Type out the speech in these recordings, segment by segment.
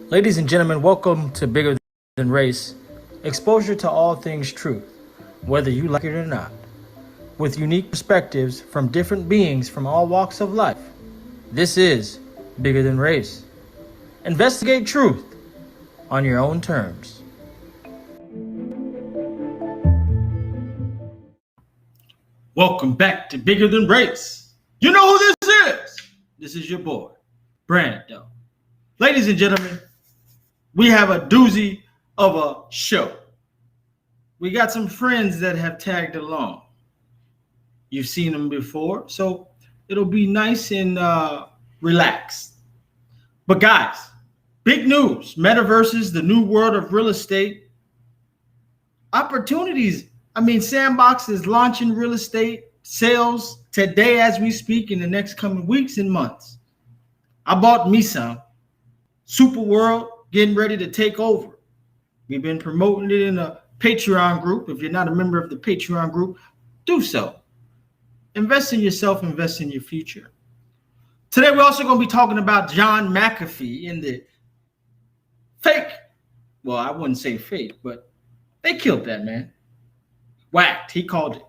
Ladies and gentlemen, welcome to Bigger Than Race, exposure to all things truth, whether you like it or not, with unique perspectives from different beings from all walks of life. This is Bigger Than Race. Investigate truth on your own terms. Welcome back to Bigger Than Race. You know who this is. This is your boy, Brando. Ladies and gentlemen, we have a doozy of a show. We got some friends that have tagged along. You've seen them before, so it'll be nice and relaxed. But guys, big news. Metaverses, the new world of real estate. Opportunities. Sandbox is launching real estate sales today as we speak in the next coming weeks and months. I bought me some. SuperWorld getting ready to take over. We've been promoting it in a Patreon group. If you're not a member of the Patreon group, do so. Invest in yourself, invest in your future. Today, we're also going to be talking about John McAfee and the fake. Well, I wouldn't say fake, but they killed that man. Whacked. He called it.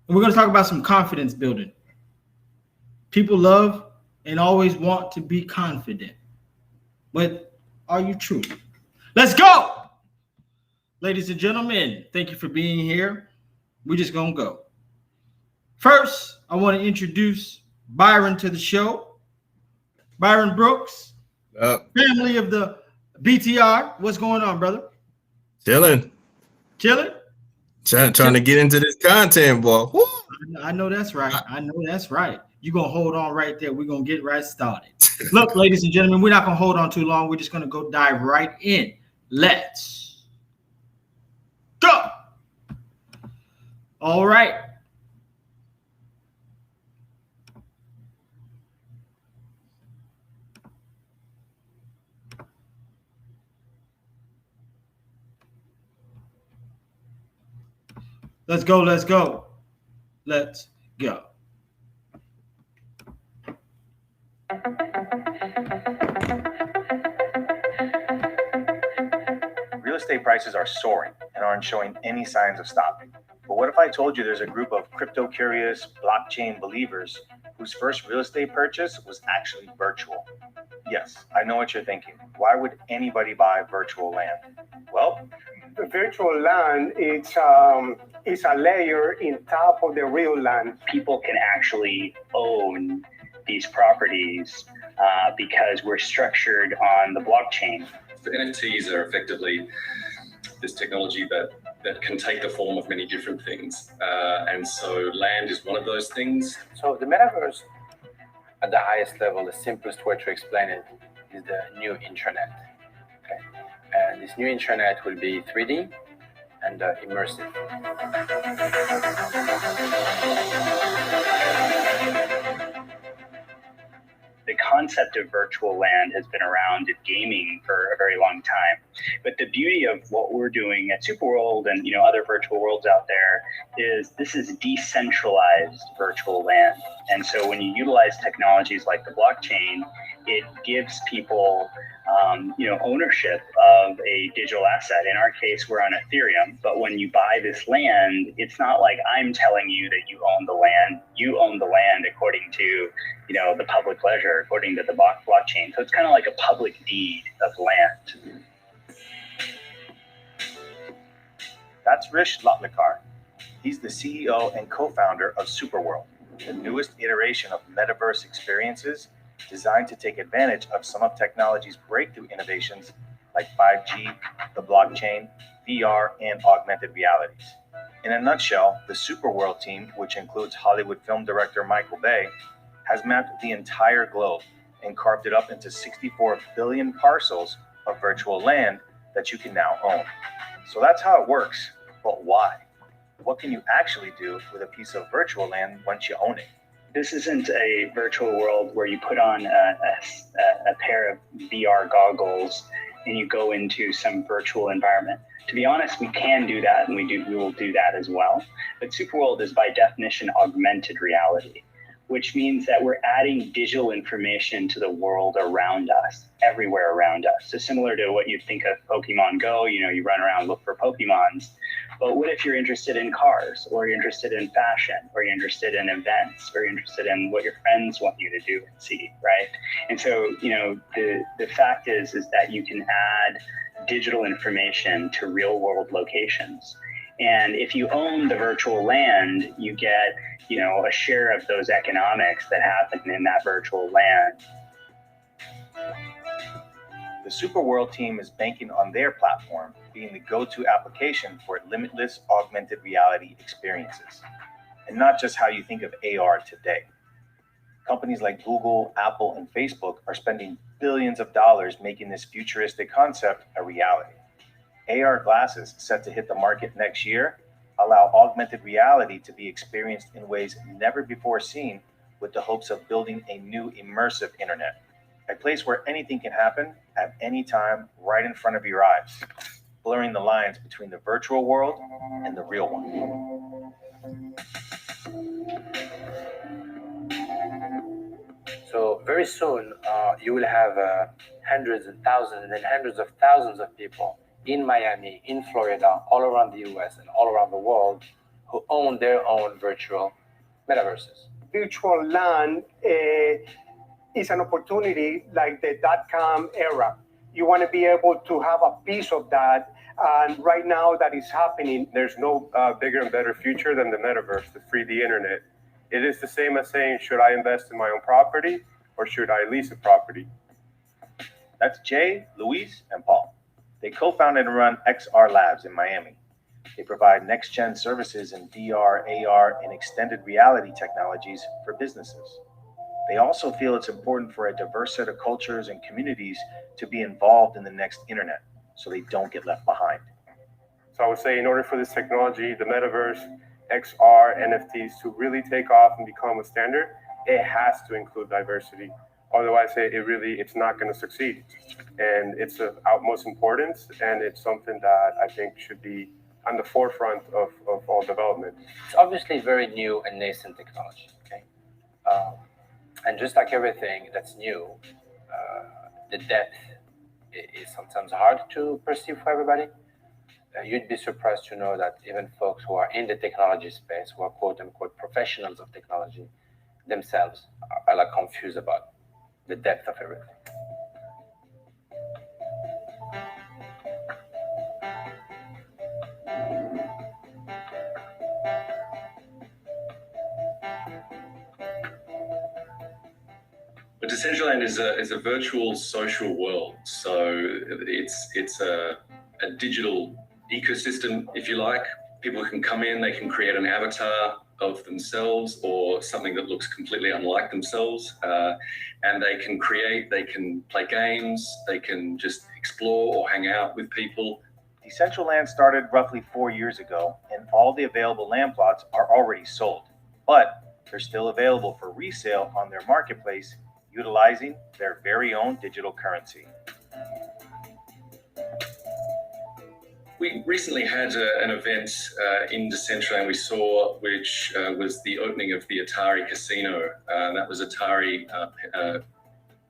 And we're going to talk about some confidence building. People love and always want to be confident. But are you true? Let's go! Ladies and gentlemen, thank you for being here. We're just going to go. First, I want to introduce Byron to the show. Byron Brooks, family of the BTR. What's going on, brother? Chilling. Trying to get into this content, boy. Woo. I know that's right. You're going to hold on right there. We're going to get right started. Look, ladies and gentlemen, we're not going to hold on too long. We're just going to go dive right in. Let's go. All right. Let's go. Real estate prices are soaring and aren't showing any signs of stopping. But what if I told you there's a group of crypto-curious blockchain believers whose first real estate purchase was actually virtual? Yes, I know what you're thinking. Why would anybody buy virtual land? Well, the virtual land is a layer in top of the real land. People can actually own these properties because we're structured on the blockchain. The NFTs are effectively this technology that can take the form of many different things. And so land is one of those things. So the metaverse, at the highest level, the simplest way to explain it is the new intranet. Okay? And this new intranet will be 3D and immersive. The concept of virtual land has been around in gaming for a very long time. But the beauty of what we're doing at SuperWorld and other virtual worlds out there is this is decentralized virtual land. And so when you utilize technologies like the blockchain, it gives people ownership of a digital asset. In our case, we're on Ethereum, but when you buy this land, it's not like I'm telling you that you own the land. You own the land according to the public ledger, according to the blockchain. So it's kind of like a public deed of land. that's Rish Lotlikar. He's the CEO and co-founder of SuperWorld, the newest iteration of Metaverse experiences designed to take advantage of some of technology's breakthrough innovations like 5G, the blockchain, VR, and augmented realities. In a nutshell, the SuperWorld team, which includes Hollywood film director Michael Bay, has mapped the entire globe and carved it up into 64 billion parcels of virtual land that you can now own. So that's how it works, but why? What can you actually do with a piece of virtual land once you own it? This isn't a virtual world where you put on a pair of VR goggles and you go into some virtual environment. To be honest, we can do that, and we will do that as well. But SuperWorld is by definition augmented reality. which means that we're adding digital information to the world around us, everywhere around us. So similar to what you think of Pokemon Go, you run around, look for Pokemons. But what if you're interested in cars, or you're interested in fashion, or you're interested in events, or you're interested in what your friends want you to do and see, right? And so, the fact is that you can add digital information to real world locations. And if you own the virtual land, you get, a share of those economics that happen in that virtual land. The SuperWorld team is banking on their platform being the go-to application for limitless augmented reality experiences. And not just how you think of AR today. Companies like Google, Apple, and Facebook are spending billions of dollars making this futuristic concept a reality. AR glasses, set to hit the market next year, allow augmented reality to be experienced in ways never before seen, with the hopes of building a new immersive internet, a place where anything can happen at any time right in front of your eyes, blurring the lines between the virtual world and the real one. So very soon, you will have hundreds and thousands and hundreds of thousands of people in Miami, in Florida, all around the US and all around the world who own their own virtual metaverses. Virtual land is an opportunity like the .com era. You want to be able to have a piece of that, and right now that is happening. There's no bigger and better future than the metaverse to free the internet. It is the same as saying, should I invest in my own property or should I lease a property? That's Jay, Luis, and Paul. They co-founded and run XR Labs in Miami. They provide next-gen services in VR, AR, and extended reality technologies for businesses. They also feel it's important for a diverse set of cultures and communities to be involved in the next internet, so they don't get left behind. So I would say, in order for this technology, the metaverse, XR, NFTs to really take off and become a standard, it has to include diversity. Otherwise, it's not going to succeed. And it's of utmost importance, and it's something that I think should be on the forefront of all development. It's obviously very new and nascent technology, okay? And just like everything that's new, the depth is sometimes hard to perceive for everybody. You'd be surprised to know that even folks who are in the technology space, who are quote-unquote professionals of technology, themselves are like confused about the depth of everything. But Decentraland is a virtual social world. So it's a digital ecosystem, if you like. People can come in, they can create an avatar of themselves or something that looks completely unlike themselves, and they can play games, they can just explore or hang out with people. Decentraland started roughly 4 years ago, and all the available land plots are already sold, but they're still available for resale on their marketplace, utilizing their very own digital currency. We recently had an event in Decentraland we saw, which was the opening of the Atari Casino. That was Atari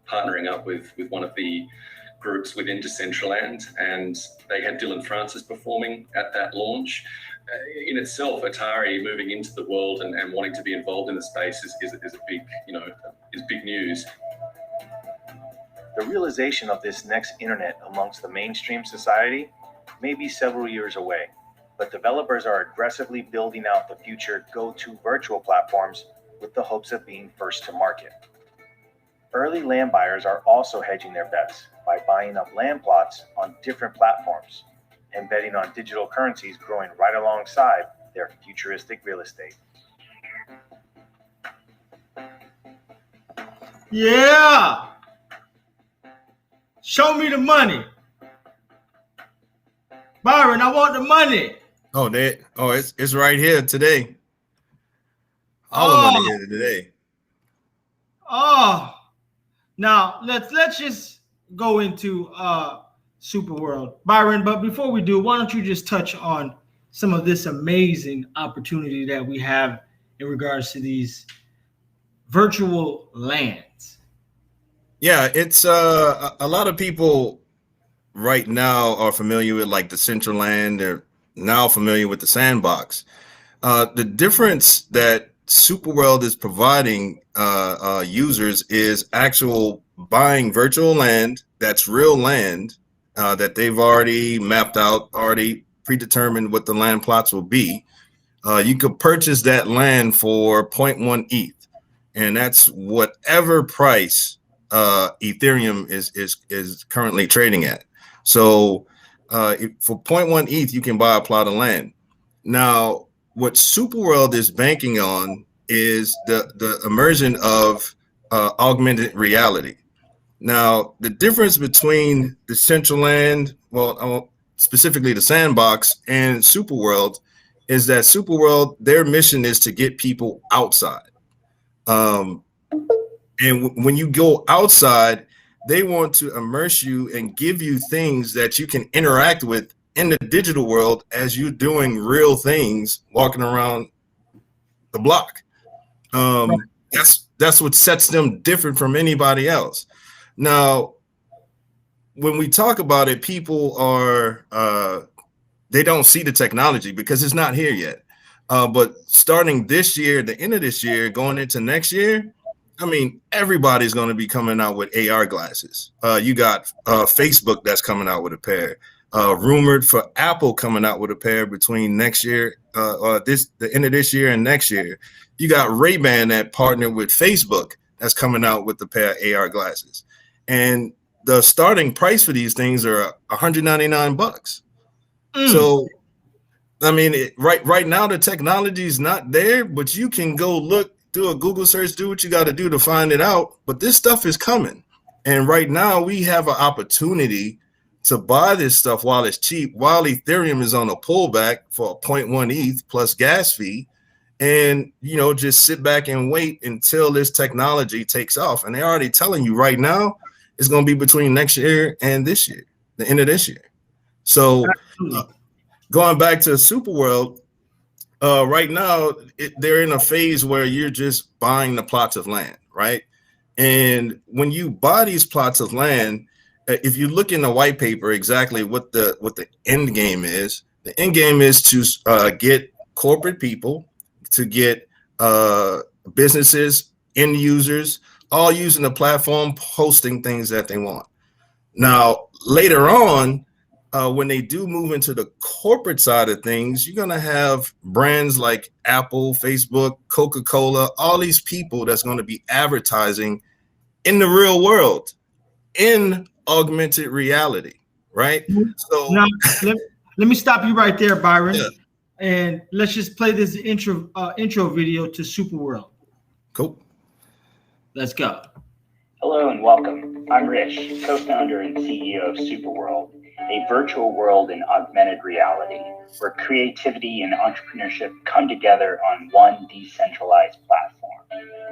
partnering up with one of the groups within Decentraland, and they had Dylan Francis performing at that launch. In itself, Atari moving into the world and wanting to be involved in the space is a big, is big news. The realization of this next internet amongst the mainstream society may be several years away, but developers are aggressively building out the future go-to virtual platforms with the hopes of being first to market. Early land buyers are also hedging their bets by buying up land plots on different platforms and betting on digital currencies growing right alongside their futuristic real estate. Yeah! Show me the money. Byron, I want the money. It's right here today. All the money here today. Now let's just go into SuperWorld, Byron. But before we do, why don't you just touch on some of this amazing opportunity that we have in regards to these virtual lands? Yeah, it's a lot of people right now are familiar with like the Decentraland. They're now familiar with the Sandbox. The difference that SuperWorld is providing users is actual buying virtual land that's real land that they've already mapped out, already predetermined what the land plots will be. You could purchase that land for 0.1 ETH, and that's whatever price Ethereum is currently trading at. So for 0.1 ETH, you can buy a plot of land. Now, what SuperWorld is banking on is the immersion of augmented reality. Now, the difference between the Decentraland, well, specifically the Sandbox, and SuperWorld is that SuperWorld, their mission is to get people outside. And when you go outside, they want to immerse you and give you things that you can interact with in the digital world as you're doing real things, walking around the block. That's what sets them different from anybody else. Now, when we talk about it, people are they don't see the technology because it's not here yet. But starting this year, the end of this year, going into next year, I mean, everybody's going to be coming out with AR glasses. You got Facebook that's coming out with a pair. Rumored for Apple coming out with a pair between next year, the end of this year and next year. You got Ray-Ban that partnered with Facebook that's coming out with a pair of AR glasses. And the starting price for these things are $199. So, I mean, right now the technology is not there, but you can go look, do a Google search, do what you got to do to find it out. But this stuff is coming. And right now we have an opportunity to buy this stuff while it's cheap, while Ethereum is on a pullback for a 0.1 ETH plus gas fee. And, you know, just sit back and wait until this technology takes off. And they're already telling you right now, it's going to be between next year and this year, the end of this year. So going back to SuperWorld, right now, they're in a phase where you're just buying the plots of land, right? And when you buy these plots of land, if you look in the white paper exactly what the end game is, the end game is to get corporate people, to get businesses, end users, all using the platform, posting things that they want. Now, later on, when they do move into the corporate side of things, you're going to have brands like Apple, Facebook, Coca-Cola, all these people that's going to be advertising in the real world, in augmented reality, right? So now, let me stop you right there, Byron. Yeah. And let's just play this intro video to SuperWorld. Cool. Let's go. Hello and welcome. I'm Rich, co-founder and CEO of SuperWorld, a virtual world in augmented reality where creativity and entrepreneurship come together on one decentralized platform.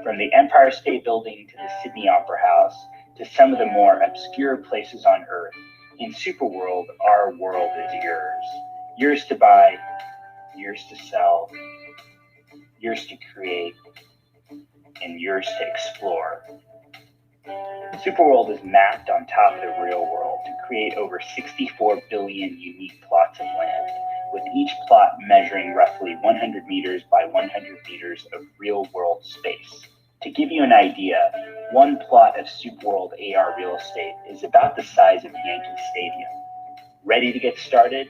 From the Empire State Building to the Sydney Opera House to some of the more obscure places on Earth, in SuperWorld, our world is yours. Yours to buy, yours to sell, yours to create, and yours to explore. SuperWorld is mapped on top of the real world to create over 64 billion unique plots of land, with each plot measuring roughly 100 meters by 100 meters of real-world space. To give you an idea, one plot of SuperWorld AR real estate is about the size of Yankee Stadium. Ready to get started?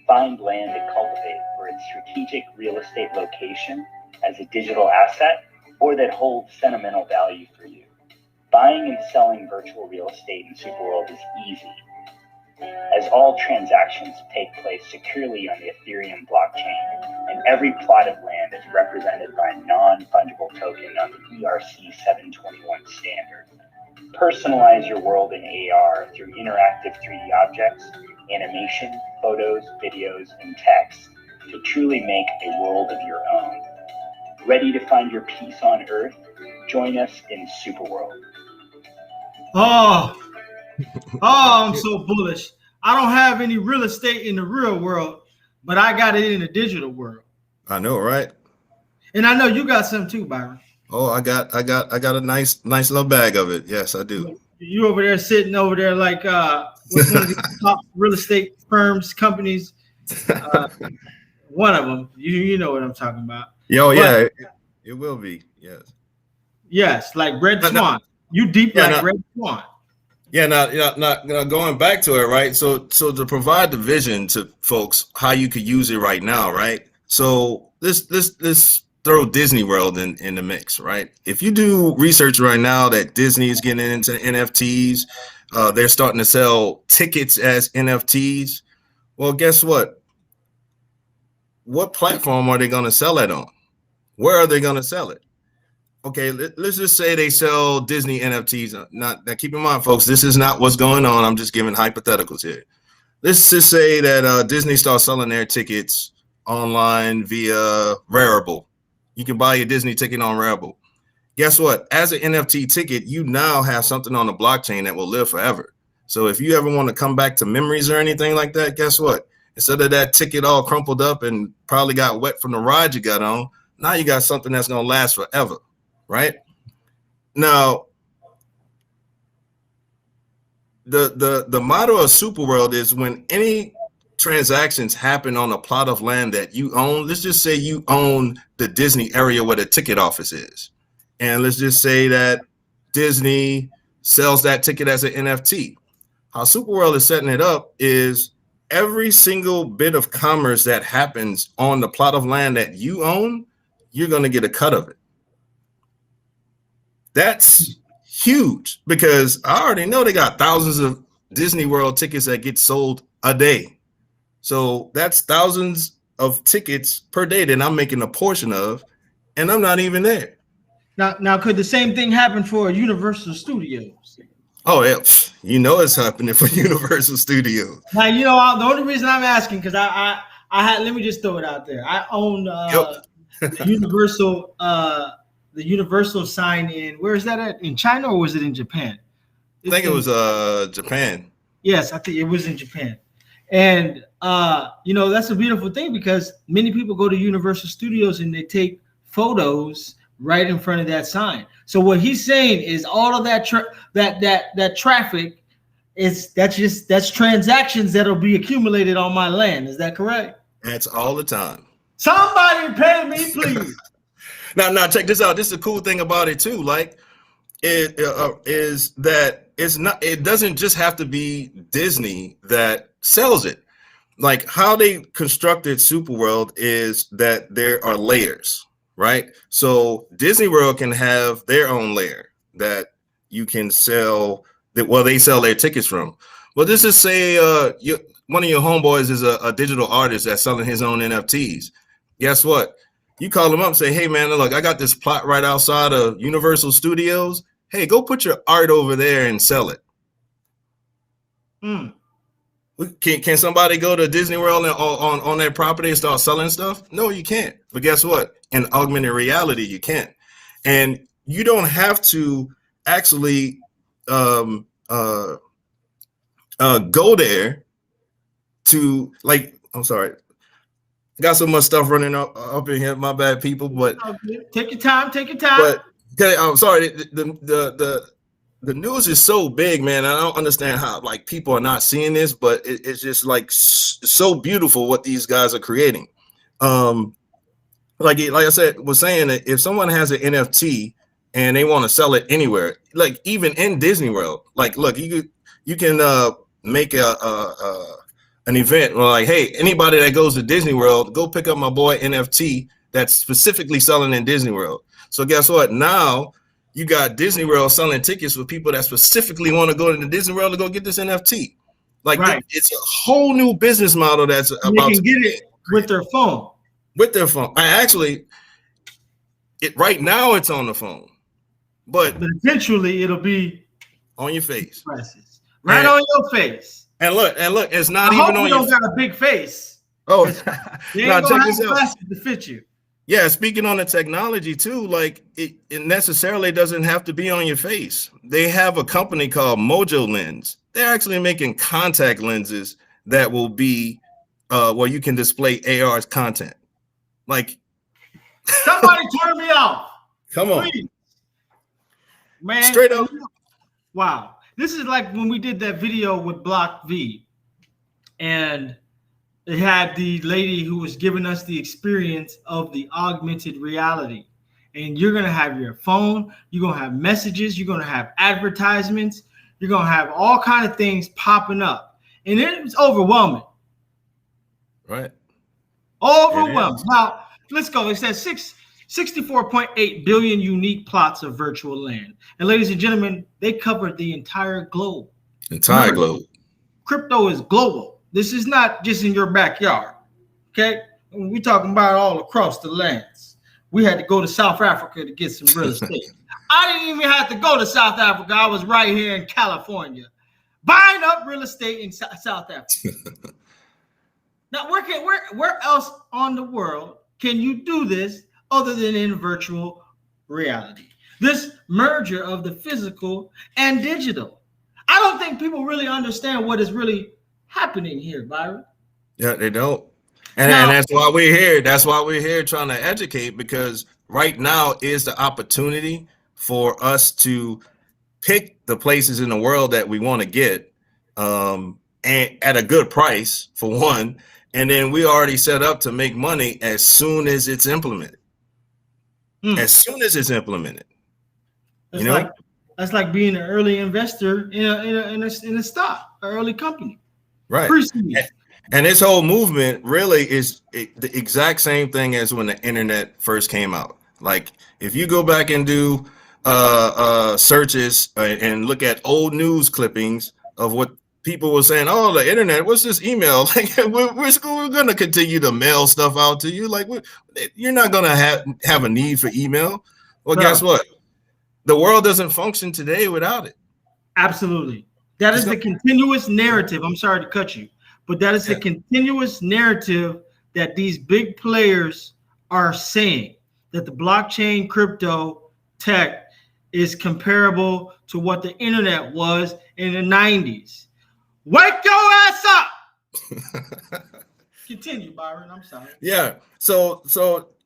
Find land and cultivate for its strategic real estate location as a digital asset or that holds sentimental value for you. Buying and selling virtual real estate in SuperWorld is easy, as all transactions take place securely on the Ethereum blockchain, and every plot of land is represented by a non-fungible token on the ERC 721 standard. Personalize your world in AR through interactive 3D objects, animation, photos, videos, and text to truly make a world of your own. Ready to find your peace on Earth? Join us in SuperWorld. Oh, I'm so bullish. I don't have any real estate in the real world, but I got it in the digital world. I know, right? And I know you got some too, Byron. Oh, I got a nice little bag of it. Yes, I do. You over there sitting over there like what's one of the top real estate firms, companies? One of them. You know what I'm talking about. Yo, yeah, it will be. Yes. Yes, like Red Swan. You deep like Red Swan. Yeah, now going back to it, right? So to provide the vision to folks how you could use it right now, right? So this throw Disney World in the mix, right? If you do research right now that Disney is getting into NFTs, they're starting to sell tickets as NFTs. Well, guess what? What platform are they going to sell it on? Where are they going to sell it? Okay, let's just say they sell Disney NFTs. Now, keep in mind, folks, this is not what's going on. I'm just giving hypotheticals here. Let's just say that Disney starts selling their tickets online via Rarible. You can buy your Disney ticket on Rarible. Guess what? As an NFT ticket, you now have something on the blockchain that will live forever. So if you ever want to come back to memories or anything like that, guess what? Instead of that ticket all crumpled up and probably got wet from the ride you got on, now you got something that's going to last forever. Right now, the motto of SuperWorld is when any transactions happen on a plot of land that you own. Let's just say you own the Disney area where the ticket office is, and let's just say that Disney sells that ticket as an NFT. How SuperWorld is setting it up is every single bit of commerce that happens on the plot of land that you own, you're going to get a cut of it. That's huge because I already know they got thousands of Disney World tickets that get sold a day. So that's thousands of tickets per day that I'm making a portion of, and I'm not even there. Now, could the same thing happen for Universal Studios? Oh, yeah. You know it's happening for Universal Studios. Now, the only reason I'm asking because I had, let me just throw it out there. I own the Universal. The Universal sign in, where is that at? In China or was it in Japan? I think it was Japan. Yes, I think it was in Japan. And that's a beautiful thing because many people go to Universal Studios and they take photos right in front of that sign. So what he's saying is all of that that traffic that's transactions that'll be accumulated on my land. Is that correct? That's all the time. Somebody pay me, please. Now check this out. This is the cool thing about it too. Like, is that it doesn't just have to be Disney that sells it. Like how they constructed SuperWorld is that there are layers, right? So Disney World can have their own layer that you can sell. They sell their tickets from. Well, this is say one of your homeboys is a digital artist that's selling his own NFTs. Guess what? You call them up and say, hey, man, look, I got this plot right outside of Universal Studios. Hey, go put your art over there and sell it. Can somebody go to Disney World on their property and start selling stuff? No, you can't. But guess what? In augmented reality, you can. And you don't have to actually go there to, like, I'm sorry. Got so much stuff running up in here. My bad, people. But take your time. But okay, I'm sorry. The news is so big, man. I don't understand how like people are not seeing this, but it's just like so beautiful what these guys are creating. Like I said, was saying that if someone has an NFT and they want to sell it anywhere, like even in Disney World, like look, you can make an event where like, hey, anybody that goes to Disney World, go pick up my boy NFT that's specifically selling in Disney World. So guess what? Now you got Disney World selling tickets for people that specifically want to go to Disney World to go get this NFT. Like it's a whole new business model that's about to get it with their phone. With their phone. Right now it's on the phone. But eventually it'll be on your face. Right on your face. And look, it's not even on your. You don't got a big face. Oh, now check this out. To fit you. Yeah, speaking on the technology too, like it necessarily doesn't have to be on your face. They have a company called Mojo Lens. They're actually making contact lenses that will be where you can display AR's content. Like somebody turn me off. Come on. Please. Man. Straight up. Wow. This is like when we did that video with Block V, and it had the lady who was giving us the experience of the augmented reality. And you're going to have your phone, you're going to have messages, you're going to have advertisements, you're going to have all kinds of things popping up. And it was overwhelming. Right. Overwhelming. Now, let's go. It says 64.8 billion unique plots of virtual land. And ladies and gentlemen, they covered the entire globe. Entire globe. Crypto is global. This is not just in your backyard. Okay? We're talking about all across the lands. We had to go to South Africa to get some real estate. I didn't even have to go to South Africa. I was right here in California buying up real estate in South Africa. Now, where else on the world can you do this other than in virtual reality? This merger of the physical and digital. I don't think people really understand what is really happening here, Byron. Yeah, they don't. And that's why we're here. That's why we're here trying to educate, because right now is the opportunity for us to pick the places in the world that we want to get, and at a good price, for one. And then we already set up to make money as soon as it's implemented. As soon as it's implemented. That's like being an early investor in a stock, an early company. Right. And this whole movement really is the exact same thing as when the internet first came out. Like, if you go back and do searches and look at old news clippings of what people were saying, oh, the internet, what's this email? Like, we're going to continue to mail stuff out to you. Like, you're not going to have a need for email. Well, guess what? The world doesn't function today without it. Absolutely. That is the continuous narrative. I'm sorry to cut you, but that is the continuous narrative that these big players are saying, that the blockchain crypto tech is comparable to what the internet was in the 90s. Wake your ass up. Continue, Byron. I'm sorry. Yeah. So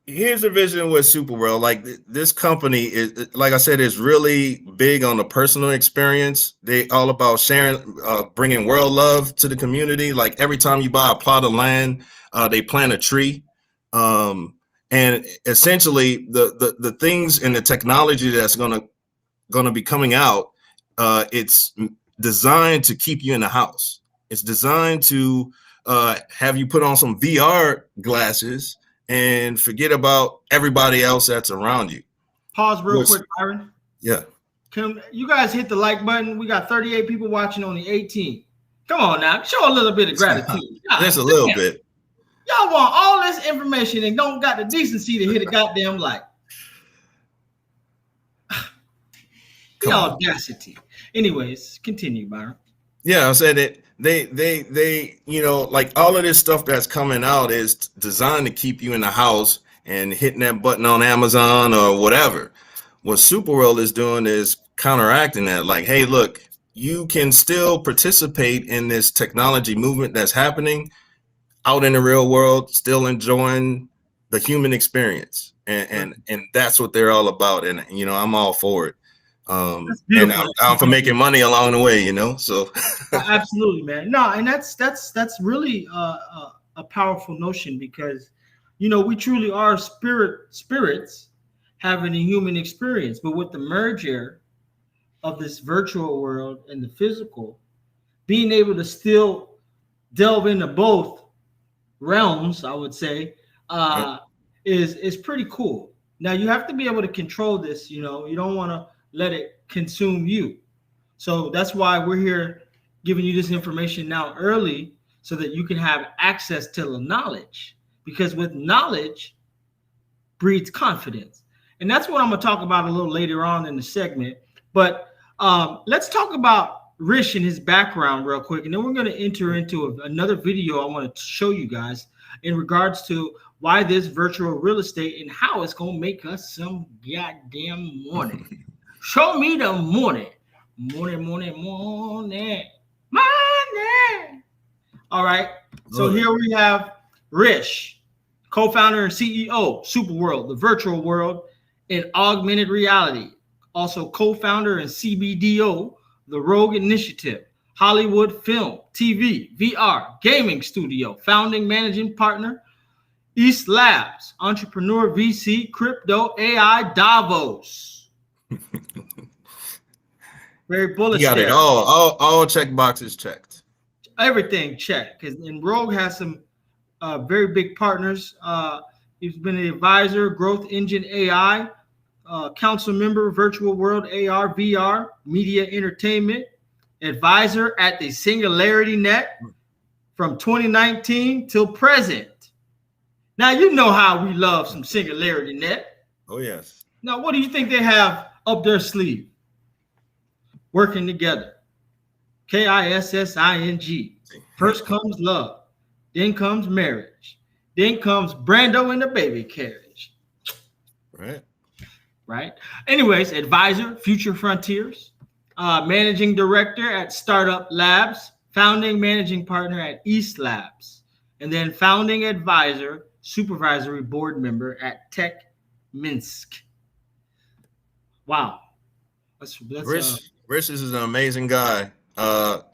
here's the vision with SuperWorld. Like, this company is, like I said, is really big on the personal experience. They all about sharing, bringing world love to the community. Like, every time you buy a plot of land, they plant a tree. And essentially the things and the technology that's gonna be coming out, it's designed to keep you in the house. It's designed to have you put on some VR glasses and forget about everybody else that's around you. Pause real quick, Byron. Yeah. Can you guys hit the like button? We got 38 people watching on the 18. Come on now, show a little bit of gratitude. Just a little bit. Y'all want all this information and don't got the decency to hit a goddamn like. The audacity. Anyways, continue, Byron. Yeah, I said it. They, like, all of this stuff that's coming out is designed to keep you in the house and hitting that button on Amazon or whatever. What SuperWorld is doing is counteracting that. Like, hey, look, you can still participate in this technology movement that's happening out in the real world, still enjoying the human experience. And that's what they're all about. And, I'm all for it. And I'm for making money along the way, so. Absolutely, man. No, and that's really a powerful notion, because, we truly are spirits having a human experience. But with the merger of this virtual world and the physical, being able to still delve into both realms, I would say, is pretty cool. Now, you have to be able to control this. You don't want to let it consume you. So that's why we're here giving you this information now early, so that you can have access to the knowledge, because with knowledge breeds confidence. And that's what I'm going to talk about a little later on in the segment. But let's talk about Rish and his background real quick, and then we're going to enter into another video I want to show you guys in regards to why this virtual real estate and how it's going to make us some goddamn money. Show me the money. Money. All right. So here we have Rish, co-founder and CEO, SuperWorld, the virtual world. in augmented reality. Also co-founder and CBDO, the Rogue Initiative, Hollywood Film, TV, VR, Gaming Studio, founding managing partner, East Labs, entrepreneur, VC, crypto, AI, Davos. Very bullish. You got it all check boxes checked. Everything checked. And Rogue has some very big partners. He's been an advisor, Growth Engine AI, council member, Virtual World AR, VR, Media Entertainment, advisor at the Singularity Net from 2019 till present. Now, you know how we love some Singularity Net. Oh, yes. Now, what do you think they have up their sleeve? Working together. KISSING. First comes love. Then comes marriage. Then comes Brando and the baby carriage. Right. Anyways, advisor, Future Frontiers, managing director at Startup Labs, founding managing partner at East Labs, and then founding advisor, supervisory board member at Tech Minsk. Wow. Rich is an amazing guy.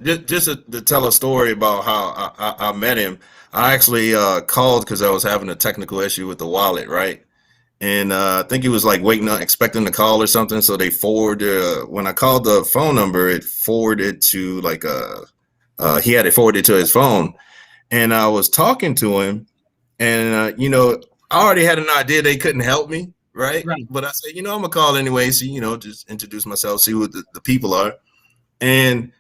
Just to tell a story about how I met him, I actually called because I was having a technical issue with the wallet, right? And I think he was like expecting the call or something. So they forwarded, when I called the phone number, it forwarded to he had it forwarded to his phone. And I was talking to him, and, I already had an idea they couldn't help me, right? But I said, I'm going to call anyway. So, just introduce myself, see who the people are. And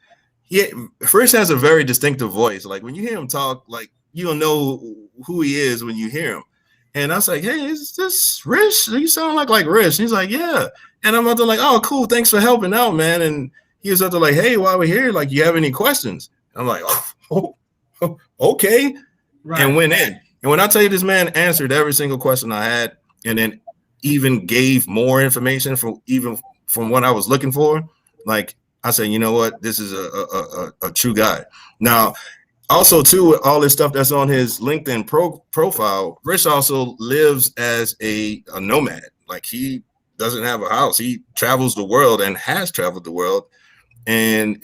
Rich has a very distinctive voice. Like when you hear him talk, like you'll know who he is when you hear him. And I was like, hey, is this Rich? You sound like Rich. And he's like, yeah. And I'm out there like, oh, cool. Thanks for helping out, man. And he was out there like, hey, while we're here, like, you have any questions? I'm like, oh okay. Right. And went in. And when I tell you, this man answered every single question I had, and then even gave more information from what I was looking for. Like, I said, you know what? This is a true guy. Now, also, too, all this stuff that's on his LinkedIn profile, Rich also lives as a nomad. Like, he doesn't have a house. He travels the world and has traveled the world and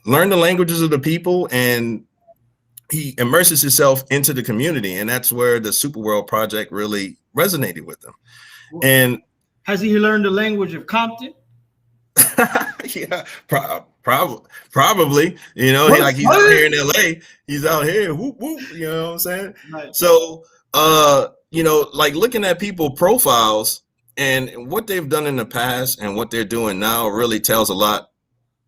learned the languages of the people, and he immerses himself into the community. And that's where the SuperWorld project really resonated with him. And has he learned the language of Compton? Yeah, probably. He's out here in LA. He's out here. Whoop, whoop, you know what I'm saying? Right. So, like looking at people profiles and what they've done in the past and what they're doing now really tells a lot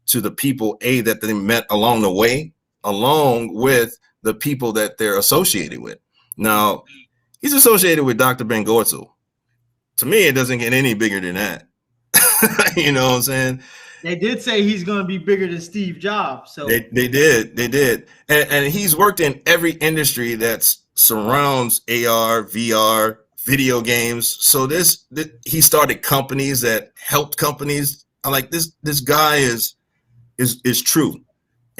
to the people that they met along the way, along with the people that they're associated with. Now, he's associated with Dr. Ben Gortzel. To me, it doesn't get any bigger than that. You know what I'm saying? They did say he's going to be bigger than Steve Jobs. So they did. And he's worked in every industry that surrounds AR, VR, video games. So he started companies that helped companies. I like this guy is true.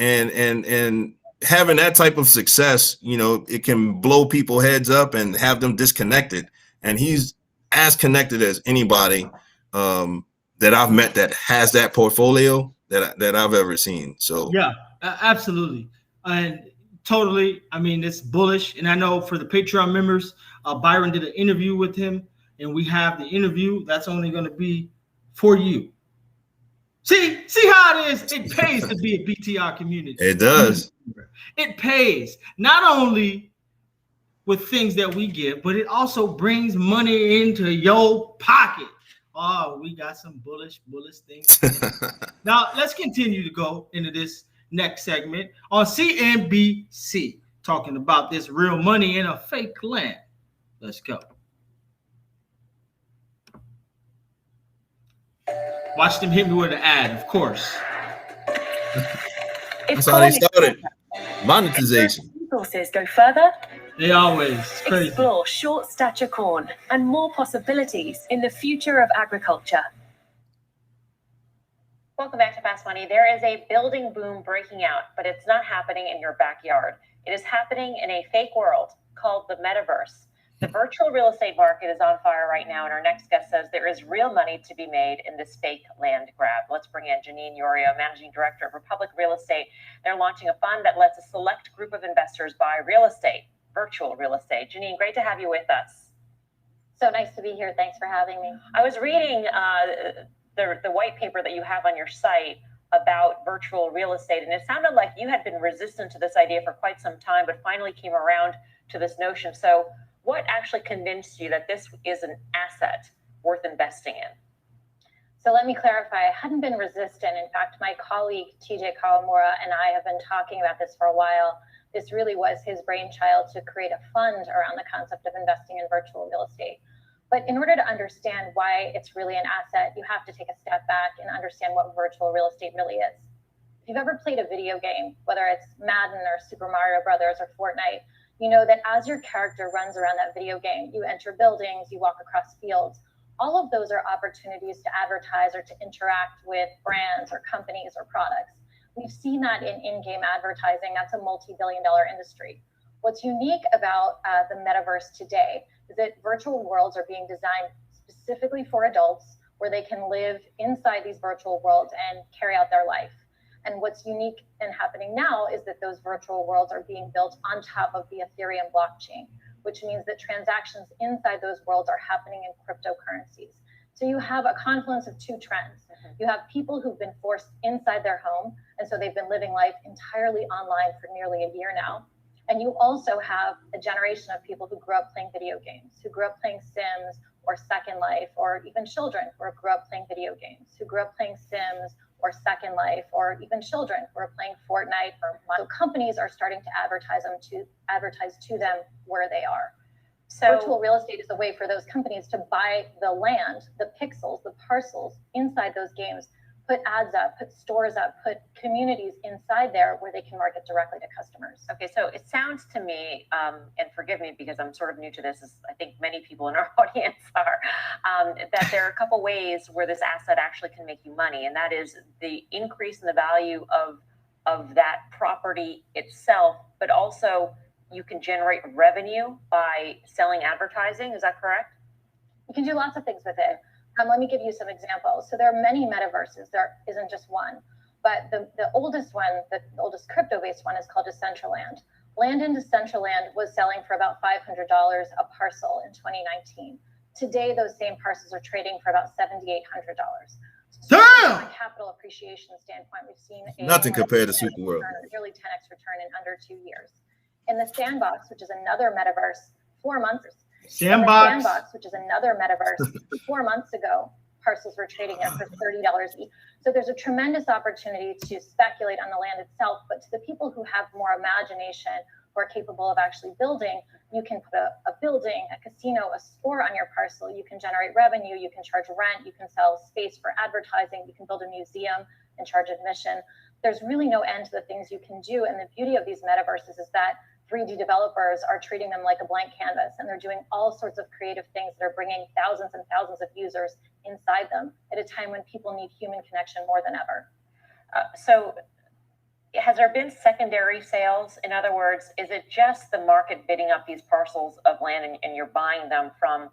And having that type of success, it can blow people's heads up and have them disconnected. And he's as connected as anybody that I've met that has that portfolio that I've ever seen. So yeah, absolutely. And totally. I mean, it's bullish. And I know for the Patreon members, Byron did an interview with him, and we have the interview that's only going to be for you. See how it is. It pays to be a BTR community. It does. It pays not only with things that we give, but it also brings money into your pocket. Oh, we got some bullish things. Now, let's continue to go into this next segment on CNBC, talking about this real money in a fake land. Let's go. Watch them hit me with an ad, of course. That's how they started. Monetization. Resources go further. They always crazy. Explore short stature corn and more possibilities in the future of agriculture. Welcome back to Fast Money. There is a building boom breaking out, but it's not happening in your backyard. It is happening in a fake world called the Metaverse. The virtual real estate market is on fire right now, and our next guest says there is real money to be made in this fake land grab. Let's bring in Janine Yorio, Managing Director of Republic Real Estate. They're launching a fund that lets a select group of investors buy real estate, virtual real estate. Janine, great to have you with us. So nice to be here. Thanks for having me. I was reading the white paper that you have on your site about virtual real estate, and it sounded like you had been resistant to this idea for quite some time, but finally came around to this notion. So what actually convinced you that this is an asset worth investing in? So let me clarify, I hadn't been resistant. In fact, my colleague, TJ Kawamura, and I have been talking about this for a while. This really was his brainchild to create a fund around the concept of investing in virtual real estate. But in order to understand why it's really an asset, you have to take a step back and understand what virtual real estate really is. If you've ever played a video game, whether it's Madden or Super Mario Brothers or Fortnite, you know that as your character runs around that video game, you enter buildings, you walk across fields. All of those are opportunities to advertise or to interact with brands or companies or products. We've seen that in in-game advertising. That's a multi-billion-dollar industry. What's unique about the metaverse today is that virtual worlds are being designed specifically for adults, where they can live inside these virtual worlds and carry out their life. And what's unique and happening now is that those virtual worlds are being built on top of the Ethereum blockchain, which means that transactions inside those worlds are happening in cryptocurrencies. So you have a confluence of two trends. You have people who've been forced inside their home, and so they've been living life entirely online for nearly a year now. And you also have a generation of people who grew up playing video games, who grew up playing Sims or Second Life, or even children who grew up playing video games, who grew up playing Sims or Second Life, or even children who are playing Fortnite. So companies are starting to advertise to them where they are. So virtual real estate is a way for those companies to buy the land, the pixels, the parcels inside those games, put ads up, put stores up, put communities inside there where they can market directly to customers. Okay, so it sounds to me, and forgive me because I'm sort of new to this, as I think many people in our audience are, that there are a couple ways where this asset actually can make you money, and that is the increase in the value of that property itself, but also you can generate revenue by selling advertising. Is that correct? You can do lots of things with it. Let me give you some examples. So there are many metaverses. There isn't just one, but the oldest one, the oldest crypto-based one, is called Decentraland. Land in Decentraland was selling for about $500 a parcel in 2019. Today, those same parcels are trading for about $7,800. So from a capital appreciation standpoint, we've seen nothing compared to SuperWorld. Nearly 10x return in under 2 years. In the Sandbox, which is another metaverse, 4 months. Sandbox, which is another metaverse, 4 months ago, parcels were trading at for $30 each. So there's a tremendous opportunity to speculate on the land itself, but to the people who have more imagination, who are capable of actually building, you can put a building, a casino, a store on your parcel. You can generate revenue, you can charge rent, you can sell space for advertising, you can build a museum and charge admission. There's really no end to the things you can do. And the beauty of these metaverses is that 3D developers are treating them like a blank canvas, and they're doing all sorts of creative things that are bringing thousands and thousands of users inside them at a time when people need human connection more than ever. So has there been secondary sales? In other words, is it just the market bidding up these parcels of land and you're buying them from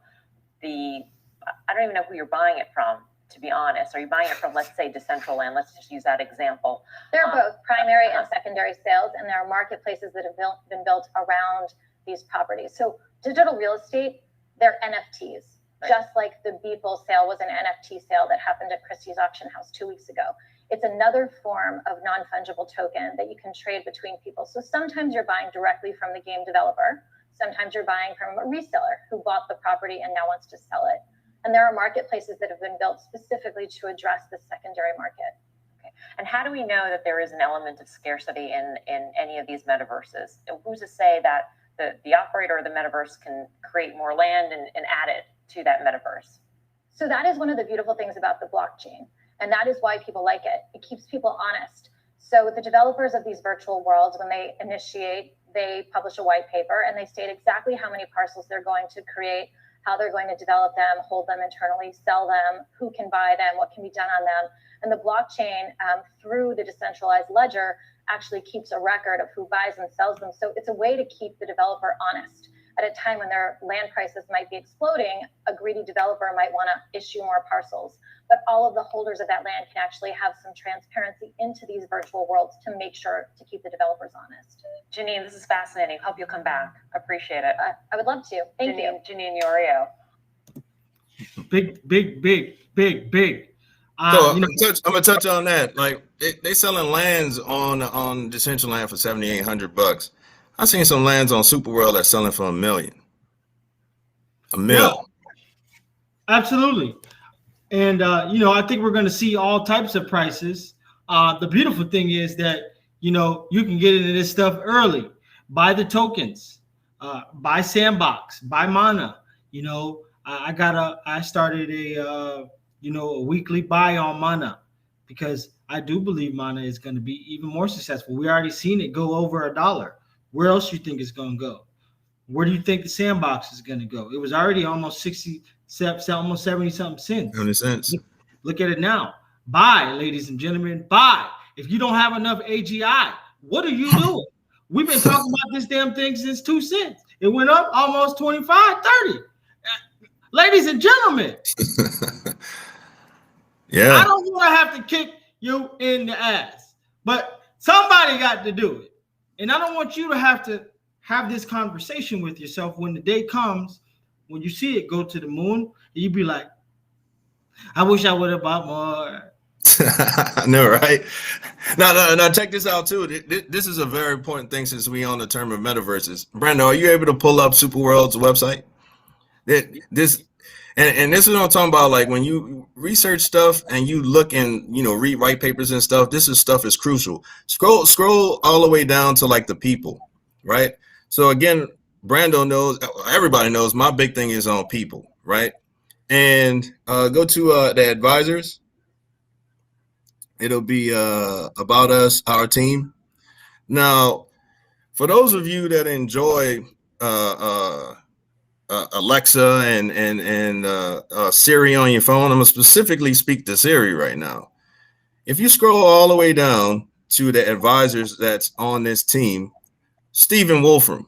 I don't even know who you're buying it from, to be honest. Are you buying it from, let's say, Decentraland? Let's just use that example. There are both primary and secondary sales, and there are marketplaces that have been built around these properties. So digital real estate, they're NFTs, right? Just like the Beeple sale was an NFT sale that happened at Christie's auction house 2 weeks ago. It's another form of non-fungible token that you can trade between people. So sometimes you're buying directly from the game developer. Sometimes you're buying from a reseller who bought the property and now wants to sell it. And there are marketplaces that have been built specifically to address the secondary market. Okay. And how do we know that there is an element of scarcity in any of these metaverses? Who's to say that the operator of the metaverse can create more land and add it to that metaverse? So that is one of the beautiful things about the blockchain. And that is why people like it. It keeps people honest. So the developers of these virtual worlds, when they initiate, they publish a white paper and they state exactly how many parcels they're going to create, how they're going to develop them, hold them internally, sell them, who can buy them, what can be done on them. And the blockchain, through the decentralized ledger, actually keeps a record of who buys and sells them. So it's a way to keep the developer honest. at a time when their land prices might be exploding, a greedy developer might want to issue more parcels. But all of the holders of that land can actually have some transparency into these virtual worlds to make sure to keep the developers honest. Janine, this is fascinating. Hope you'll come back. Appreciate it. I would love to. Thank you. Janine Yorio. Big. So I'm gonna touch on that. Like they selling lands on Decentraland for $7,800. I seen some lands on SuperWorld that's selling for $1 million. $1 million. Yeah, absolutely. And I think we're going to see all types of prices. The beautiful thing is that you can get into this stuff early. Buy the tokens. Buy Sandbox. Buy Mana. I started a weekly buy on Mana because I do believe Mana is going to be even more successful. We already seen it go over $1. Where else do you think it's going to go? Where do you think the Sandbox is going to go? It was already almost 60, almost 70 something cents. 70 cents. Look at it now. Buy, ladies and gentlemen, buy. If you don't have enough AGI, what are you doing? We've been talking about this damn thing since 2 cents. It went up almost 25, 30. Ladies and gentlemen, yeah, I don't want to have to kick you in the ass, but somebody got to do it. And I don't want you to have this conversation with yourself when the day comes, when you see it go to the moon, and you be like, I wish I would have bought more. I know, right? Now, check this out too. This is a very important thing since we on the term of metaverses. Brando, are you able to pull up SuperWorld's website? This is what I'm talking about. Like when you research stuff and you look and read white papers and stuff, this stuff is crucial. Scroll all the way down to like the people, right? So again, Brando knows, everybody knows my big thing is on people, right? And go to the advisors. It'll be about us, our team. Now, for those of you that enjoy Alexa and Siri on your phone, I'm gonna specifically speak to Siri right now. If you scroll all the way down to the advisors that's on this team, Stephen Wolfram,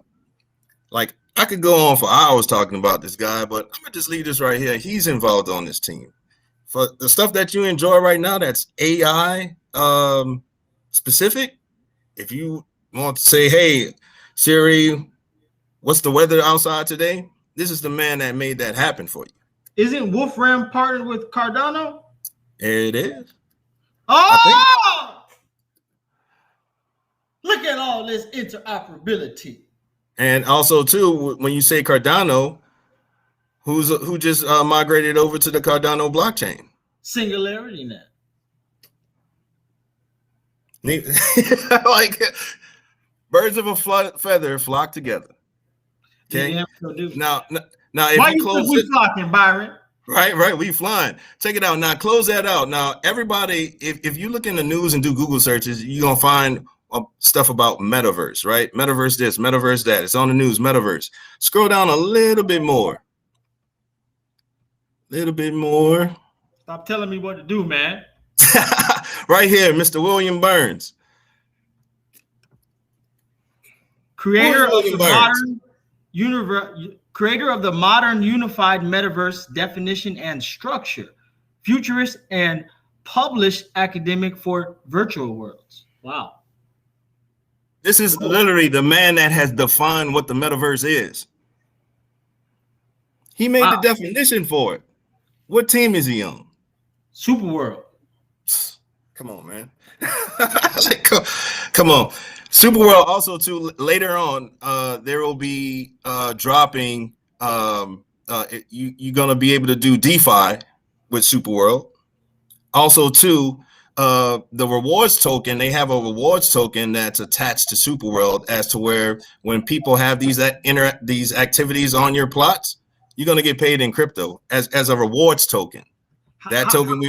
like I could go on for hours talking about this guy, but I'm gonna just leave this right here. He's involved on this team. For the stuff that you enjoy right now, that's AI specific. If you want to say, hey, Siri, what's the weather outside today? This is the man that made that happen for you. Isn't Wolfram partnered with Cardano? It is. Oh! Look at all this interoperability. And also, too, when you say Cardano, who just migrated over to the Cardano blockchain? Singularity now. Like birds of a feather flock together. Okay. Yeah, now if why you close we flocking, Byron? Right, we flying. Check it out. Now close that out. Now everybody, if you look in the news and do Google searches, you're gonna find stuff about Metaverse, right? Metaverse this, Metaverse that. It's on the news. Metaverse. Scroll down a little bit more. Stop telling me what to do, man. Right here, Mr. William Burns. Creator of the modern unified metaverse definition and structure, futurist and published academic for virtual worlds. Wow. This is literally the man that has defined what the metaverse is. He made the definition for it. What team is he on? SuperWorld. Come on, man. Come on. SuperWorld also too later on there will be dropping you're gonna be able to do DeFi with SuperWorld. Also too the rewards token, they have a rewards token that's attached to SuperWorld as to where when people have these activities on your plots, you're gonna get paid in crypto as a rewards token. That token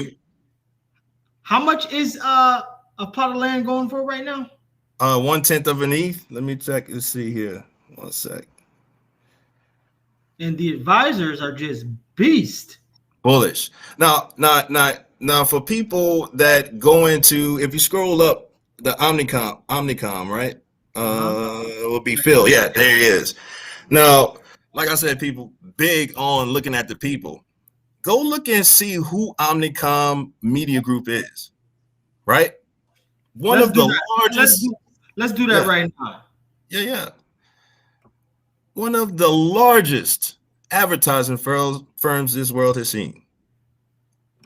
how much is a plot of land going for right now? 1/10 of an ETH. Let me check and see here. 1 sec. And the advisors are just beast. Bullish. Now for people that go into, if you scroll up the Omnicom, right? It will be Phil. Yeah, there he is. Now, like I said, people big on looking at the people. Go look and see who Omnicom Media Group is, right? One of the largest. Let's do that right now. Yeah. One of the largest advertising firms this world has seen.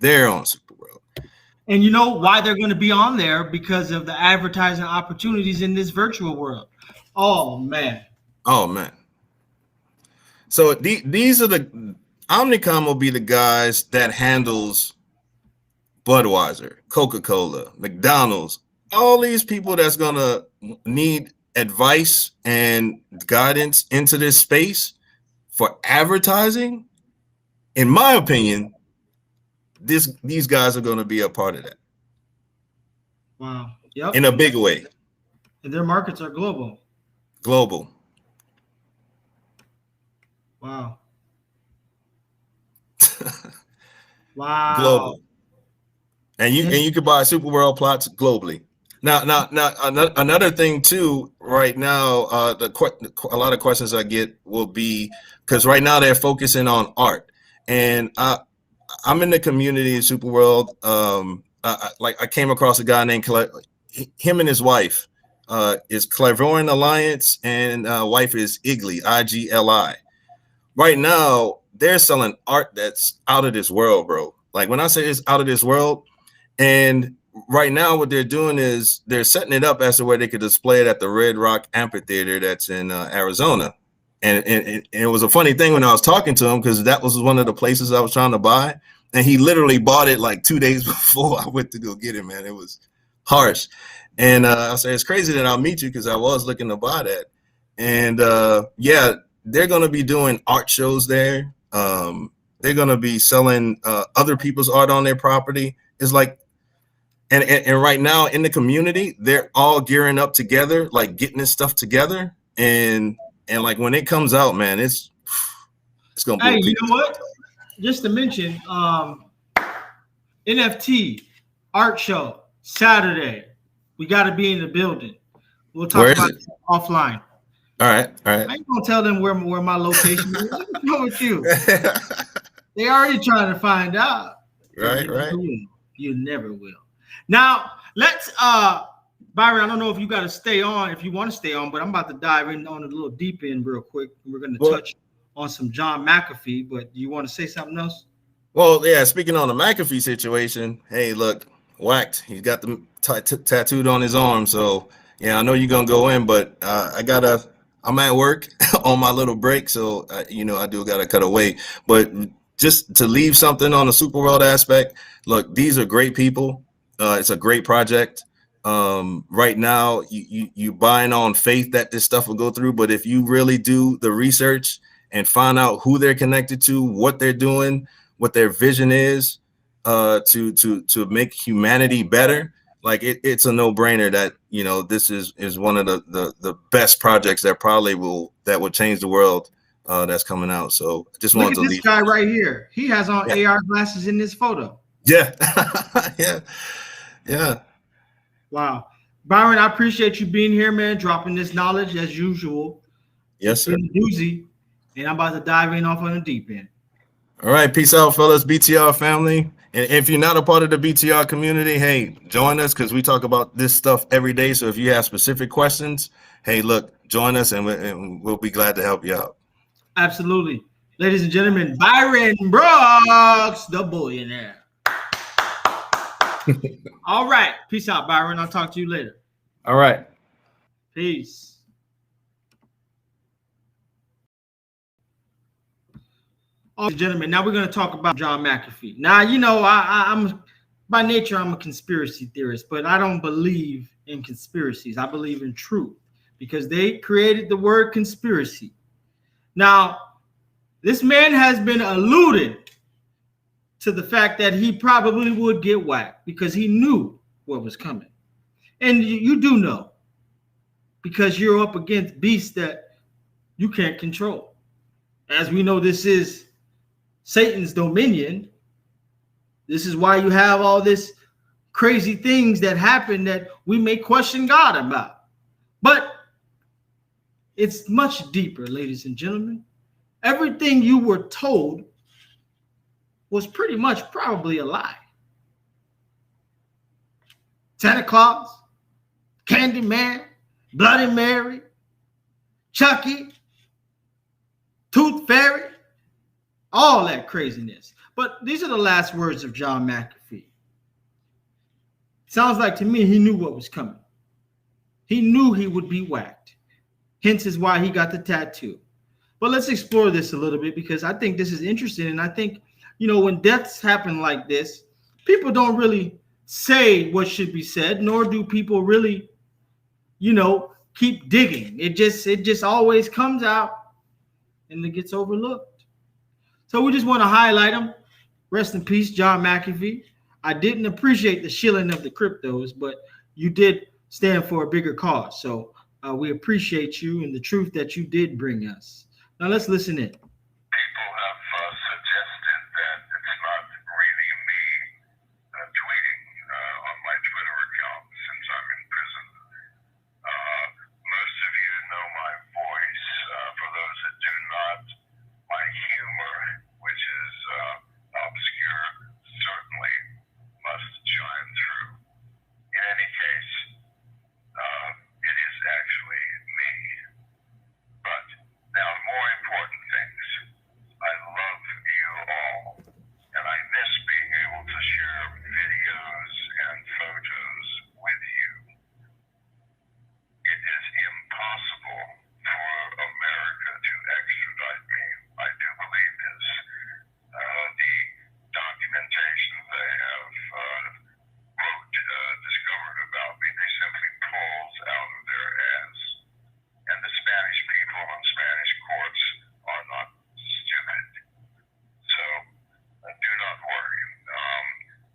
They're on SuperWorld. And you know why they're going to be on there? Because of the advertising opportunities in this virtual world. Oh, man. So these are the Omnicom will be the guys that handles Budweiser, Coca-Cola, McDonald's, all these people that's going to need advice and guidance into this space for advertising. In my opinion, these guys are going to be a part of that. Wow. Yep. In a big way. And their markets are global. Wow. Wow. Global. And you can buy SuperWorld plots globally. Now, another thing too. Right now, a lot of questions I get will be because right now they're focusing on art, and I'm in the community of SuperWorld. I came across a guy named him and his wife is Clairvoyant Alliance, and wife is Igli, IGLI. Right now, they're selling art that's out of this world, bro. Like when I say it's out of this world, and right now what they're doing is they're setting it up as to where they could display it at the Red Rock Amphitheater that's in Arizona. And it was a funny thing when I was talking to him because that was one of the places I was trying to buy. And he literally bought it like 2 days before I went to go get it, man. It was harsh. And I said, it's crazy that I'll meet you because I was looking to buy that. And yeah, they're going to be doing art shows there. They're going to be selling other people's art on their property. It's like, and right now in the community, they're all gearing up together, like getting this stuff together. And like when it comes out, man, it's going to be. Hey, you know what? Just to mention, NFT art show Saturday. We got to be in the building. We'll talk about it offline. All right. I ain't gonna tell them where my location is. What's wrong with you? They already trying to find out. Right. You never will. Now let's Byron, I don't know if you got to stay on, if you want to stay on, but I'm about to dive in on a little deep end real quick. We're going to touch on some John McAfee, but you want to say something else? Well, yeah, speaking on the McAfee situation, hey, look, whacked. He's got them tattooed on his arm. So, yeah, I know you're going to go in, but I'm at work on my little break. So, I do got to cut away. But just to leave something on the SuperWorld aspect, look, these are great people. It's a great project. Right now, you buying on faith that this stuff will go through. But if you really do the research and find out who they're connected to, what they're doing, what their vision is, to make humanity better, like it's a no-brainer that this is one of the best projects that will change the world that's coming out. So I just wanted to leave. This guy right here, he has on AR glasses in this photo. Yeah. Yeah. Wow. Byron, I appreciate you being here, man, dropping this knowledge as usual. Yes, sir. Doozy, and I'm about to dive in off on the deep end. All right. Peace out, fellas. BTR family. And if you're not a part of the BTR community, hey, join us because we talk about this stuff every day. So if you have specific questions, hey, look, join us and we'll be glad to help you out. Absolutely. Ladies and gentlemen, Byron Brooks, the billionaire. All right. Peace out, Byron. I'll talk to you later. All right. Peace. All right, gentlemen, now we're going to talk about John McAfee. Now, I'm by nature, I'm a conspiracy theorist, but I don't believe in conspiracies. I believe in truth because they created the word conspiracy. Now, this man has been alluded to the fact that he probably would get whacked because he knew what was coming. And you do know because you're up against beasts that you can't control. As we know, this is Satan's dominion. This is why you have all this crazy things that happen that we may question God about. But it's much deeper, ladies and gentlemen. everything you were told was pretty much probably a lie. Santa Claus, Candyman, Bloody Mary, Chucky, Tooth Fairy, all that craziness. But these are the last words of John McAfee. Sounds like to me he knew what was coming. He knew he would be whacked. Hence is why he got the tattoo. But let's explore this a little bit, because I think this is interesting. And I think, when deaths happen like this, people don't really say what should be said, nor do people really, keep digging. It just always comes out and it gets overlooked. So we just want to highlight him. Rest in peace, John McAfee. I didn't appreciate the shilling of the cryptos, but you did stand for a bigger cause. So we appreciate you and the truth that you did bring us. Now let's listen in. People have suggested that it's not really me tweeting on my Twitter account since I'm in prison. Most of you know my voice. For those that do not, my humor, which is obscure, certainly must shine through. In any case, it is actually me. But now, more important things. I love you all, and I miss being able to share videos and photos with you. It is impossible for America to extradite me. I do believe this. The documentation they have discovered about me, they simply pulls out of their ass. And the Spanish people on Spanish courts are not stupid. So do not worry.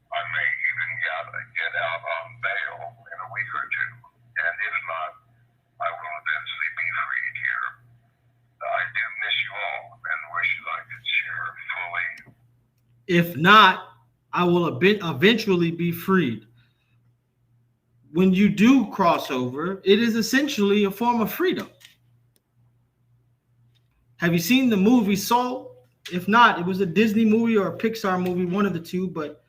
I may even get out on bail in a week or two. And if not, I will eventually be freed here. I do miss you all and wish that I could share fully. If not, I will eventually be freed. When you do cross over, it is essentially a form of freedom. Have you seen the movie Soul? If not, it was a Disney movie or a Pixar movie, one of the two, but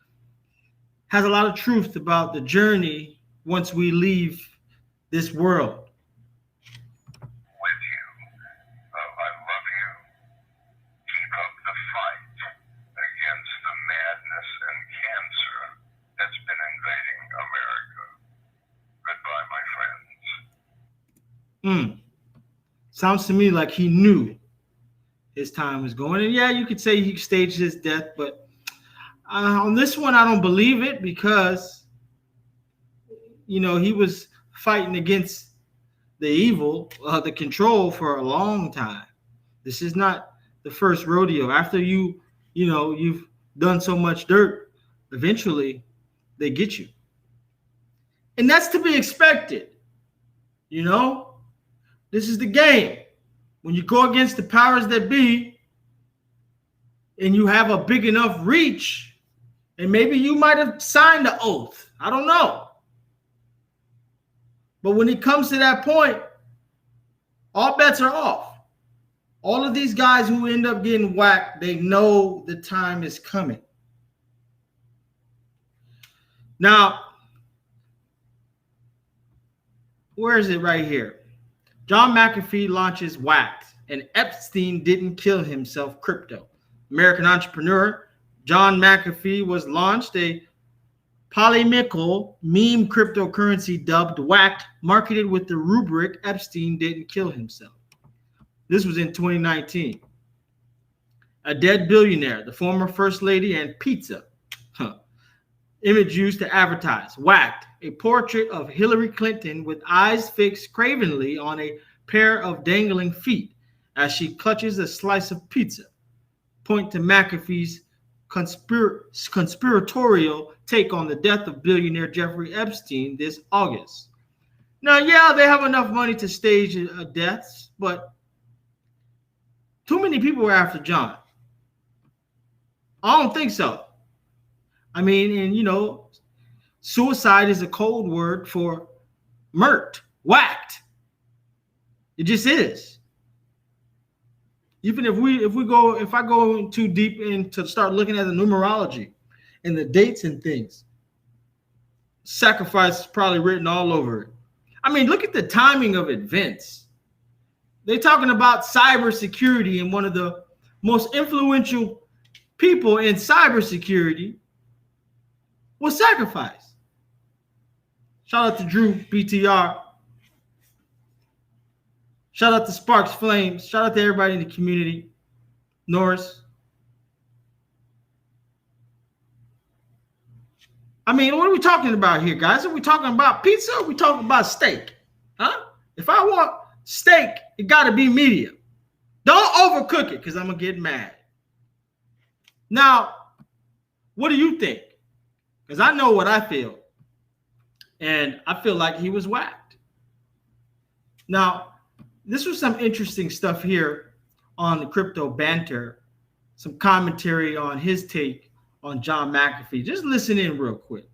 has a lot of truth about the journey once we leave this world. With you. I love you. Keep up the fight against the madness and cancer that's been invading America. Goodbye, my friends. Sounds to me like he knew his time was going. And yeah, you could say he staged his death, but on this one, I don't believe it, because, he was fighting against the evil, the control, for a long time. This is not the first rodeo. After you've done so much dirt, eventually they get you. And that's to be expected. This is the game. When you go against the powers that be and you have a big enough reach, and maybe you might have signed the oath. I don't know. But when it comes to that point, all bets are off. All of these guys who end up getting whacked, they know the time is coming. Now, where is it right here? John McAfee launches Whacked, and Epstein didn't kill himself crypto. American entrepreneur John McAfee was launched a polemical meme cryptocurrency dubbed Whacked, marketed with the rubric Epstein didn't kill himself. This was in 2019. A dead billionaire, the former first lady, and pizza. Image used to advertise. Whacked, a portrait of Hillary Clinton with eyes fixed cravenly on a pair of dangling feet as she clutches a slice of pizza. Point to McAfee's conspiratorial take on the death of billionaire Jeffrey Epstein this August. Now, yeah, they have enough money to stage deaths, but too many people were after John. I don't think so. I mean, and suicide is a code word for murked, whacked. It just is. Even if I go too deep into start looking at the numerology and the dates and things, sacrifice is probably written all over it. I mean, look at the timing of events. They're talking about cybersecurity, and one of the most influential people in cybersecurity was sacrificed. Shout out to Drew BTR. Shout out to Sparks Flames. Shout out to everybody in the community. Norris. I mean, what are we talking about here, guys? Are we talking about pizza? Or are we talking about steak? Huh? If I want steak, it got to be medium. Don't overcook it because I'm going to get mad. Now, what do you think? Because I know what I feel. And I feel like he was whacked. Now, this was some interesting stuff here on the Crypto Banter. Some commentary on his take on John McAfee. Just listen in real quick.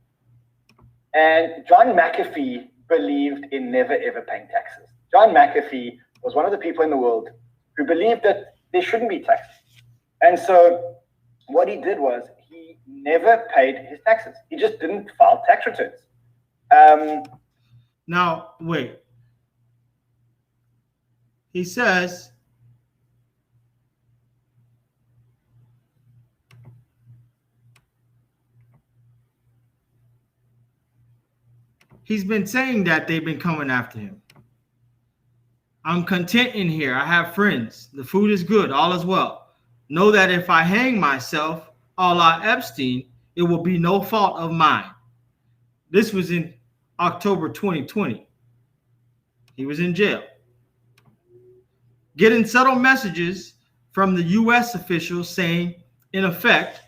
And John McAfee believed in never ever paying taxes. John McAfee was one of the people in the world who believed that there shouldn't be taxes. And so what he did was he never paid his taxes. He just didn't file tax returns. Now, wait. He says, he's been saying that they've been coming after him. I'm content in here. I have friends. The food is good. All is well. Know that if I hang myself, a la Epstein, it will be no fault of mine. This was in October 2020. He was in jail. Getting subtle messages from the U.S. officials saying, in effect,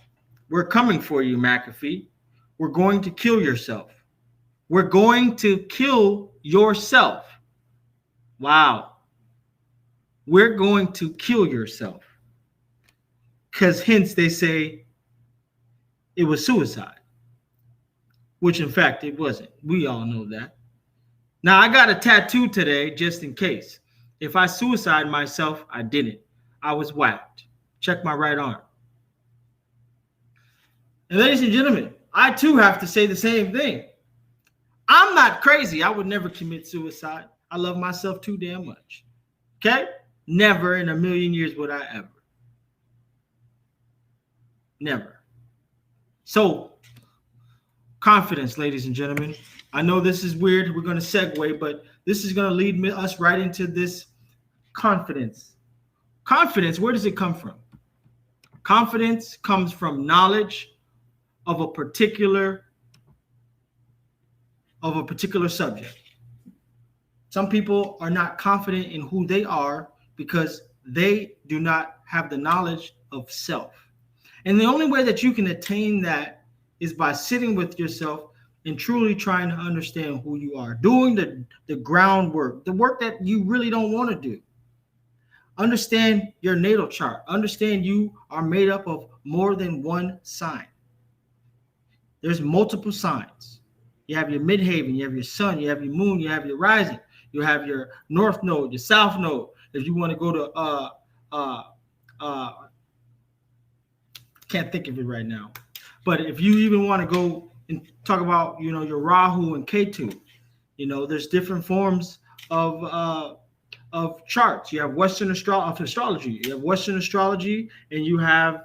we're coming for you, McAfee. We're going to kill yourself. We're going to kill yourself. Wow. We're going to kill yourself. Because hence they say it was suicide, which in fact it wasn't. We all know that. Now I got a tattoo today just in case. If I suicide myself, I didn't. I was whacked. Check my right arm. And ladies and gentlemen, I too have to say the same thing. I'm not crazy. I would never commit suicide. I love myself too damn much. Okay? Never in a million years would I ever. Never. So, confidence, ladies and gentlemen. I know this is weird. We're going to segue, but this is going to lead us right into this confidence. Confidence, where does it come from? Confidence comes from knowledge of a particular subject. Some people are not confident in who they are because they do not have the knowledge of self. And the only way that you can attain that is by sitting with yourself and truly trying to understand who you are, doing the groundwork, the work that you really don't want to do. Understand your natal chart. Understand you are made up of more than one sign. There's multiple signs. You have your midhaven, you have your sun, you have your moon, you have your rising, you have your north node, your south node. If you want to go to can't think of it right now. But if you even want to go and talk about, your Rahu and Ketu, there's different forms of charts. You have Western astrology. You have Western astrology, and you have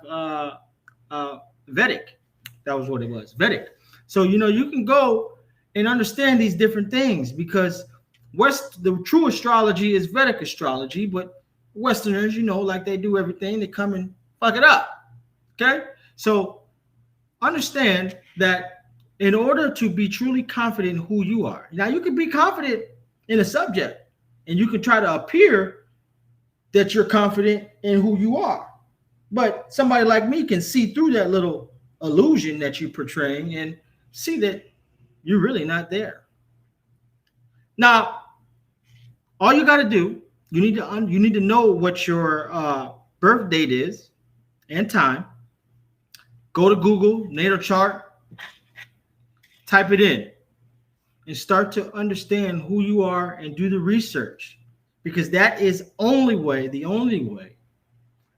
Vedic. That was what it was, Vedic. So you can go and understand these different things because the true astrology is Vedic astrology, but Westerners, like they do everything, they come and fuck it up. Okay, so understand that in order to be truly confident in who you are, now you can be confident in a subject and you can try to appear that you're confident in who you are. But somebody like me can see through that little illusion that you're portraying and see that you're really not there. Now, all you got to do, you need to know what your birth date is and time. Go to Google, natal chart, type it in, and start to understand who you are and do the research, because that is the only way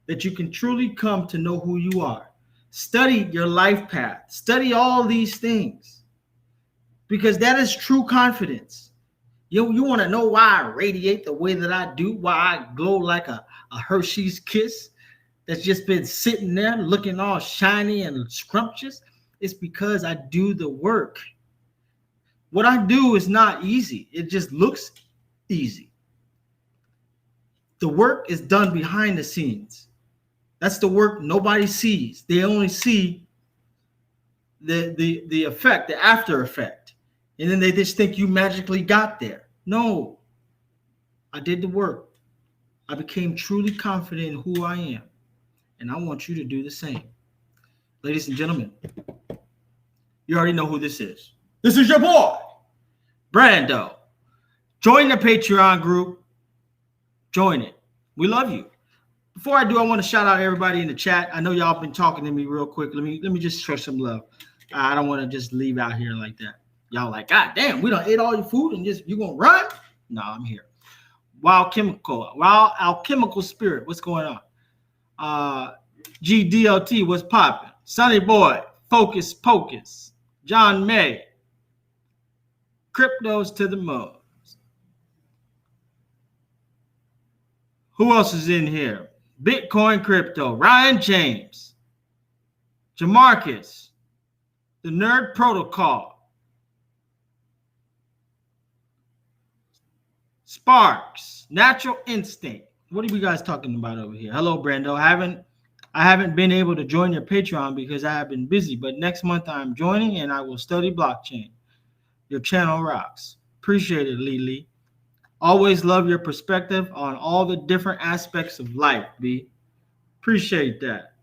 that you can truly come to know who you are. Study your life path. Study all these things because that is true confidence. You want to know why I radiate the way that I do, why I glow like a Hershey's Kiss that's just been sitting there looking all shiny and scrumptious? It's because I do the work. What I do is not easy. It just looks easy. The work is done behind the scenes. That's the work nobody sees. They only see the effect, the after effect. And then they just think you magically got there. No, I did the work. I became truly confident in who I am. And I want you to do the same. Ladies and gentlemen, you already know who this is. This is your boy, Brando. Join the Patreon group. Join it. We love you. Before I do, I want to shout out everybody in the chat. I know y'all been talking to me real quick. Let me just show some love. I don't want to just leave out here like that. Y'all like, God damn, we done ate all your food and just you gonna run? No, I'm here. Wild Alchemical Spirit, what's going on? GDLT, what's popping? Sonny Boy, Focus Pocus, John May, Cryptos to the Moon. Who else is in here? Bitcoin Crypto, Ryan James, Jamarcus, the Nerd Protocol, Sparks, Natural Instinct. What are you guys talking about over here? Hello, Brando. I haven't been able to join your Patreon because I have been busy, but next month I'm joining and I will study blockchain. Your channel rocks. Appreciate it, Lee. Always love your perspective on all the different aspects of life, B. Appreciate that.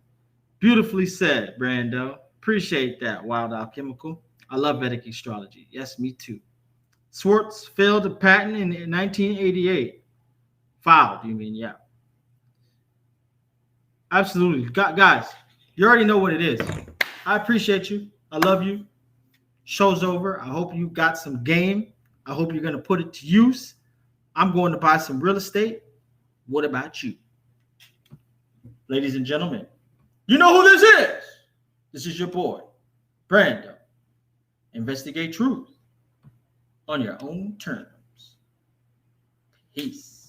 Beautifully said, Brando. Appreciate that, Wild Alchemical. I love Vedic astrology. Yes, me too. Swartz failed a patent in 1988. Filed, you mean, yeah. Absolutely. Guys, you already know what it is. I appreciate you. I love you. Show's over. I hope you got some game. I hope you're going to put it to use. I'm going to buy some real estate. What about you? Ladies and gentlemen, you know who this is. This is your boy, Brando. Investigate truth on your own terms. Peace.